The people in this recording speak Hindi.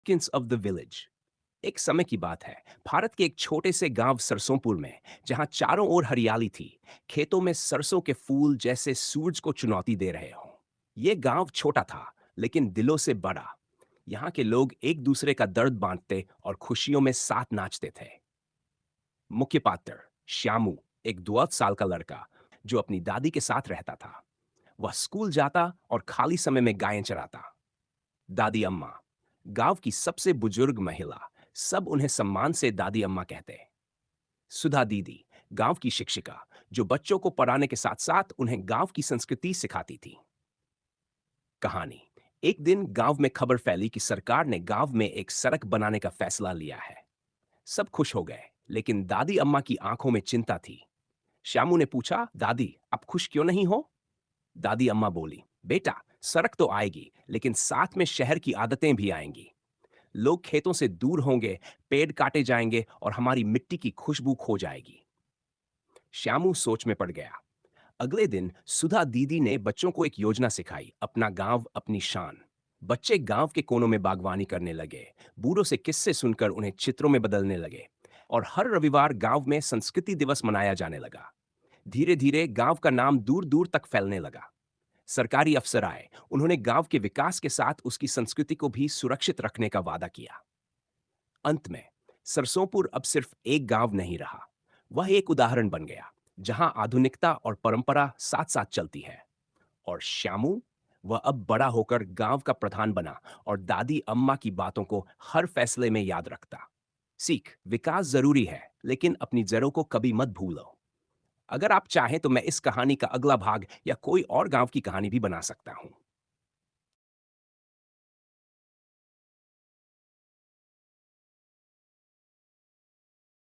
Significance of the village. एक समय की बात है, भारत के एक छोटे से गांव सरसोंपुर में, जहां चारों ओर हरियाली थी। खेतों में सरसों के फूल जैसे सूरज को चुनौती दे रहे हों। ये गांव छोटा था, लेकिन दिलों से बड़ा। यहाँ के लोग एक दूसरे का दर्द बांटते और खुशियों में साथ नाचते थे। मुख्य पात्र श्यामू, एक 2 साल का लड़का जो अपनी दादी के साथ रहता था। वह स्कूल जाता और खाली समय में गायें चराता। दादी अम्मा, गांव की सबसे बुजुर्ग महिला, सब उन्हें सम्मान से दादी अम्मा कहते। सुधा दीदी, गांव की शिक्षिका, जो बच्चों को पढ़ाने के साथ साथ उन्हें गांव की संस्कृति सिखाती थी। कहानी। एक दिन गांव में खबर फैली कि सरकार ने गांव में एक सड़क बनाने का फैसला लिया है। सब खुश हो गए, लेकिन दादी अम्मा की आंखों में चिंता थी। श्यामू ने पूछा, दादी आप खुश क्यों नहीं हो? दादी अम्मा बोली, बेटा सड़क तो आएगी, लेकिन साथ में शहर की आदतें भी आएंगी। लोग खेतों से दूर होंगे, पेड़ काटे जाएंगे और हमारी मिट्टी की खुशबू खो जाएगी। श्यामू सोच में पड़ गया। अगले दिन सुधा दीदी ने बच्चों को एक योजना सिखाई, अपना गांव अपनी शान। बच्चे गांव के कोनों में बागवानी करने लगे, बूढ़ों से किस्से सुनकर उन्हें चित्रों में बदलने लगे, और हर रविवार गांव में संस्कृति दिवस मनाया जाने लगा। धीरे धीरे गांव का नाम दूर दूर तक फैलने लगा। सरकारी अफसर आए, उन्होंने गांव के विकास के साथ उसकी संस्कृति को भी सुरक्षित रखने का वादा किया। अंत में सरसोंपुर अब सिर्फ एक गांव नहीं रहा, वह एक उदाहरण बन गया, जहां आधुनिकता और परंपरा साथ साथ चलती है। और श्यामू, वह अब बड़ा होकर गांव का प्रधान बना और दादी अम्मा की बातों को हर फैसले में याद रखता। सीख, विकास जरूरी है, लेकिन अपनी जड़ों को कभी मत भूलो। अगर आप चाहें तो मैं इस कहानी का अगला भाग या कोई और गांव की कहानी भी बना सकता हूं।